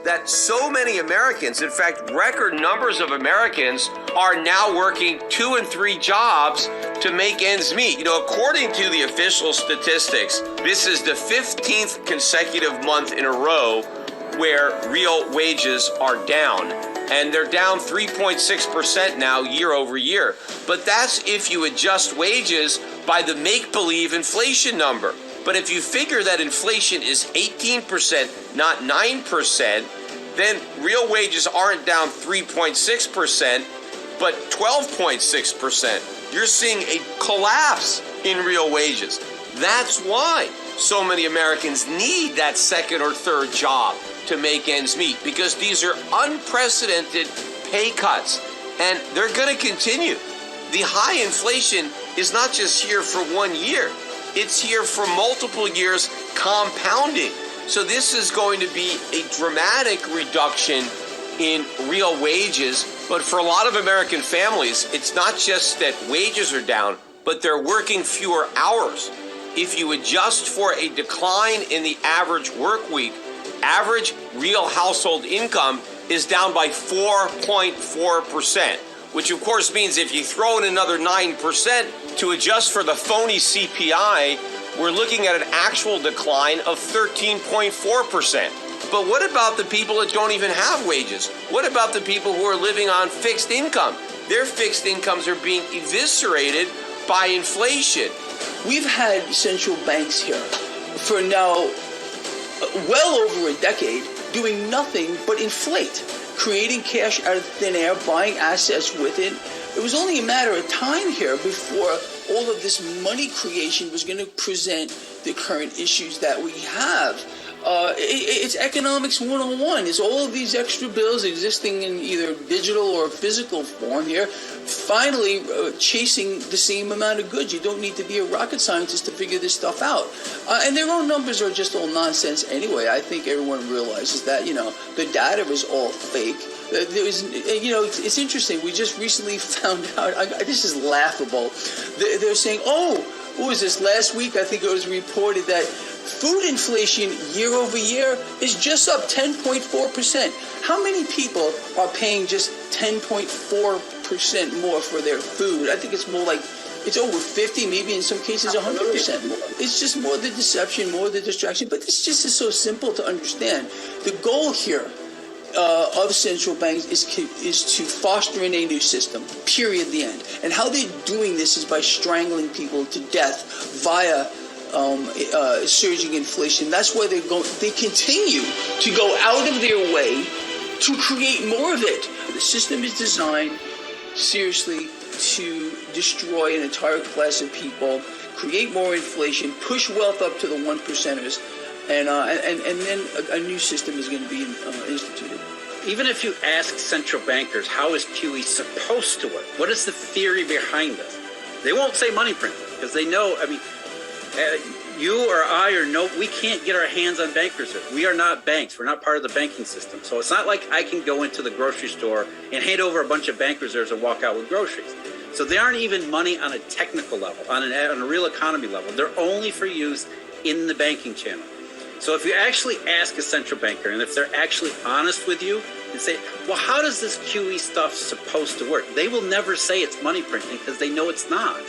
that so many Americans, in fact, record numbers of Americans, are now working 2 and 3 jobs to make ends meet. You know, according to the official statistics, this is the 15th consecutive month in a row where real wages are down. And they're down 3.6% now year over year. But that's if you adjust wages by the make-believe inflation number. But if you figure that inflation is 18%, not 9%, then real wages aren't down 3.6%, but 12.6%. You're seeing a collapse in real wages. That's why so many Americans need that second or third job to make ends meet, because these are unprecedented pay cuts, and they're going to continue. The high inflation is not just here for 1 year. It's here for multiple years, compounding. So this is going to be a dramatic reduction in real wages. But for a lot of American families, it's not just that wages are down, but they're working fewer hours. If you adjust for a decline in the average work week, average real household income is down by 4.4%, which of course means if you throw in another 9% to adjust for the phony CPI, we're looking at an actual decline of 13.4%. But what about the people that don't even have wages? What about the people who are living on fixed income? Their fixed incomes are being eviscerated by inflation. We've had central banks here for now well over a decade doing nothing but inflate, creating cash out of thin air, buying assets with it. It was only a matter of time here before all of this money creation was going to present the current issues that we have. It's economics 101. It's all of these extra bills existing in either digital or physical form here, finally chasing the same amount of goods. You don't need to be a rocket scientist to figure this stuff out. And their own numbers are just all nonsense anyway. I think everyone realizes that, the data is all fake. There was, it's interesting. We just recently found out, this is laughable. They're saying, what was this, last week? I think it was reported that food inflation year over year is just up 10.4%. How many people are paying just 10.4% more for their food? I think it's more like, it's over 50, maybe in some cases 100% more. It's just more the deception, more the distraction. But this just is so simple to understand. The goal here of central banks is to foster in a new system, period, the end. And how they're doing this is by strangling people to death via surging inflation. That's why they continue to go out of their way to create more of it. The system is designed, seriously, to destroy an entire class of people, create more inflation, push wealth up to the 1%ers, and then a new system is going to be instituted. Even if you ask central bankers, how is QE supposed to work? What is the theory behind this? They won't say money printing, because they know, you or I or no, we can't get our hands on bank reserves. We are not banks. We're not part of the banking system. So it's not like I can go into the grocery store and hand over a bunch of bank reserves and walk out with groceries. So they aren't even money on a technical level, on a real economy level. They're only for use in the banking channel. So if you actually ask a central banker, and if they're actually honest with you and say, well, how does this QE stuff supposed to work? They will never say it's money printing because they know it's not.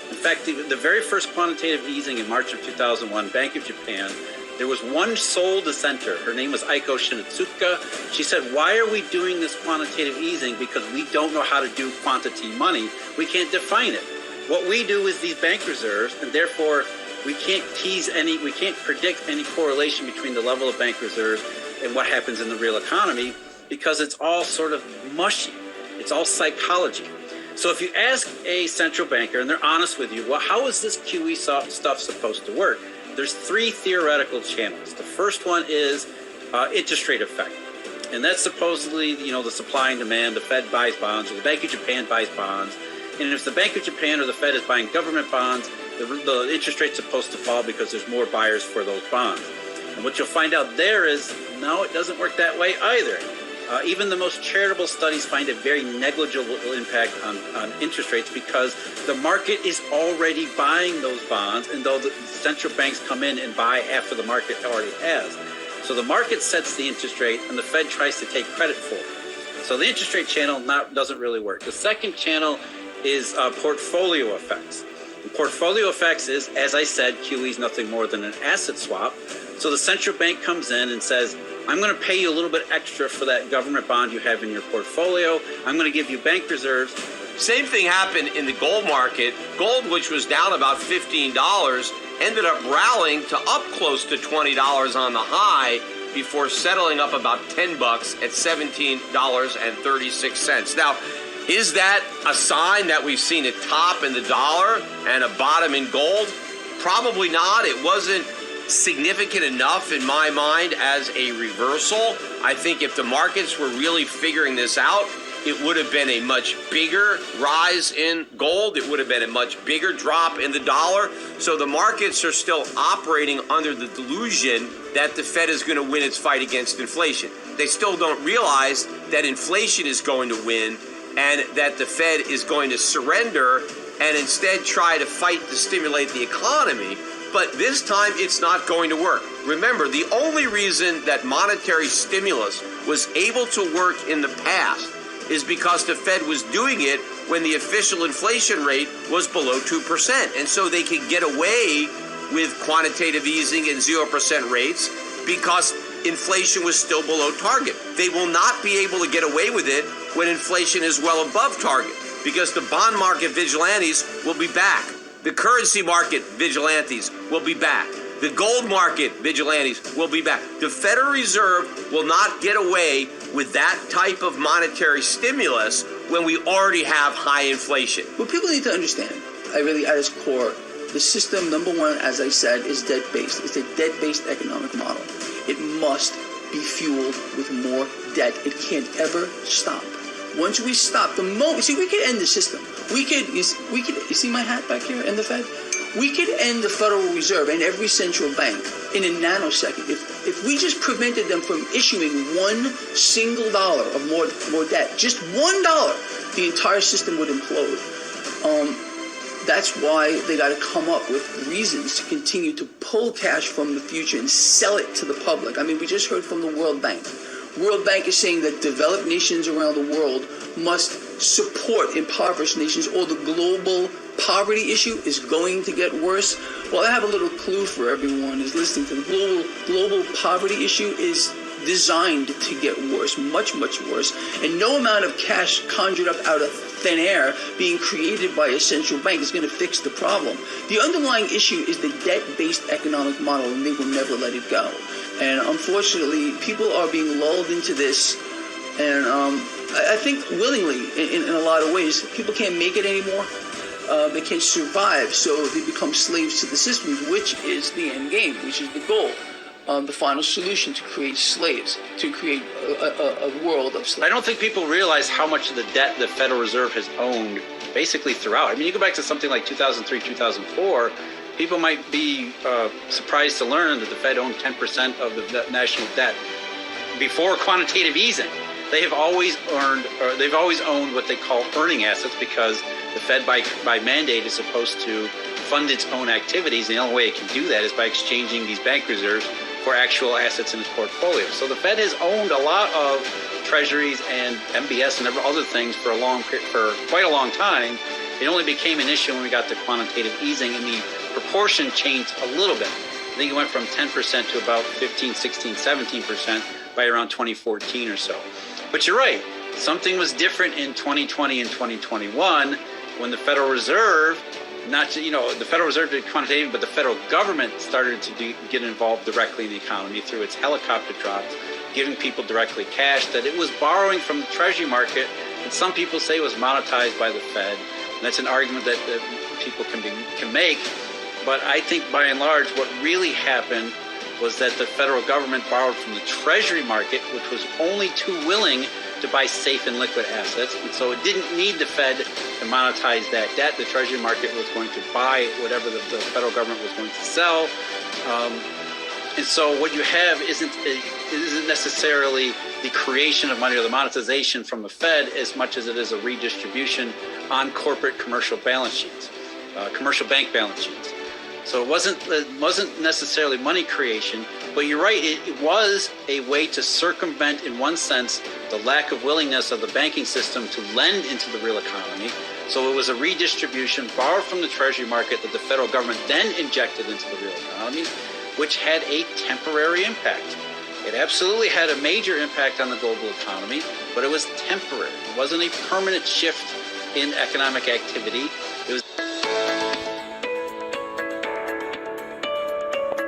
In fact, the very first quantitative easing in March of 2001, Bank of Japan, there was one sole dissenter. Her name was Aiko Shinotsuka. She said, why are we doing this quantitative easing? Because we don't know how to do quantity money. We can't define it. What we do is these bank reserves, and therefore we can't predict any correlation between the level of bank reserves and what happens in the real economy, because it's all sort of mushy. It's all psychology. So if you ask a central banker and they're honest with you, well, how is this QE stuff supposed to work? There's 3 theoretical channels. The first one is interest rate effect. And that's supposedly, the supply and demand. The Fed buys bonds, or the Bank of Japan buys bonds. And if the Bank of Japan or the Fed is buying government bonds, the interest rate's supposed to fall because there's more buyers for those bonds. And what you'll find out there is, no, it doesn't work that way either. Even the most charitable studies find a very negligible impact on interest rates because the market is already buying those bonds, and though the central banks come in and buy after the market already has. So the market sets the interest rate, and the Fed tries to take credit for it. So the interest rate channel doesn't really work. The second channel is portfolio effects. And portfolio effects is, as I said, QE is nothing more than an asset swap. So the central bank comes in and says, I'm going to pay you a little bit extra for that government bond you have in your portfolio. I'm going to give you bank reserves. Same thing happened in the gold market. Gold, which was down about $15, ended up rallying to up close to $20 on the high before settling up about $10 at $17.36. Now, is that a sign that we've seen a top in the dollar and a bottom in gold? Probably not. It wasn't significant enough in my mind as a reversal. I think if the markets were really figuring this out, it would have been a much bigger rise in gold. It would have been a much bigger drop in the dollar. So the markets are still operating under the delusion that the Fed is going to win its fight against inflation. They still don't realize that inflation is going to win and that the Fed is going to surrender and instead try to fight to stimulate the economy. But this time, it's not going to work. Remember, the only reason that monetary stimulus was able to work in the past is because the Fed was doing it when the official inflation rate was below 2%. And so they could get away with quantitative easing and 0% rates because inflation was still below target. They will not be able to get away with it when inflation is well above target because the bond market vigilantes will be back. The currency market vigilantes will be back. The gold market vigilantes will be back. The Federal Reserve will not get away with that type of monetary stimulus when we already have high inflation. What people need to understand, at its core, the system, number one, as I said, is debt-based. It's a debt-based economic model. It must be fueled with more debt. It can't ever stop. Once we stop, the moment, we could end the system. You see my hat back here in the Fed? We could end the Federal Reserve and every central bank in a nanosecond. If we just prevented them from issuing $1 single of more debt, just $1, the entire system would implode. That's why they got to come up with reasons to continue to pull cash from the future and sell it to the public. I mean, we just heard from the World Bank. World Bank is saying that developed nations around the world must support impoverished nations or the global poverty issue is going to get worse. Well, I have a little clue for everyone who's listening to the global poverty issue is designed to get worse, much, much worse. And no amount of cash conjured up out of thin air being created by a central bank is going to fix the problem. The underlying issue is the debt-based economic model, and they will never let it go. And unfortunately, people are being lulled into this, and I think willingly in a lot of ways. People can't make it anymore. They can't survive, so they become slaves to the system, which is the end game, which is the goal. The final solution to create slaves, to create a world of slaves. I don't think people realize how much of the debt the Federal Reserve has owned basically throughout. I mean, you go back to something like 2003, 2004, people might be surprised to learn that the Fed owned 10% of the national debt before quantitative easing. They have always they've always owned what they call earning assets because the Fed by mandate is supposed to fund its own activities. And the only way it can do that is by exchanging these bank reserves for actual assets in its portfolio. So the Fed has owned a lot of treasuries and MBS and other things for quite a long time. It only became an issue when we got to quantitative easing, and the proportion changed a little bit. I think it went from 10% to about 15, 16, 17% by around 2014 or so. But you're right. Something was different in 2020 and 2021 when the Federal Reserve, the Federal Reserve did quantitative, but the federal government started to get involved directly in the economy through its helicopter drops, giving people directly cash, that it was borrowing from the Treasury market, and some people say it was monetized by the Fed. And that's an argument that people can make. But I think by and large, what really happened was that the federal government borrowed from the Treasury market, which was only too willing to buy safe and liquid assets. And so it didn't need the Fed to monetize that debt. The Treasury market was going to buy whatever the federal government was going to sell. And so what you have isn't necessarily the creation of money or the monetization from the Fed as much as it is a redistribution on corporate commercial balance sheets, commercial bank balance sheets. So it wasn't necessarily money creation. But you're right, it was a way to circumvent, in one sense, the lack of willingness of the banking system to lend into the real economy. So it was a redistribution borrowed from the Treasury market that the federal government then injected into the real economy, which had a temporary impact. It absolutely had a major impact on the global economy, but it was temporary. It wasn't a permanent shift in economic activity. It was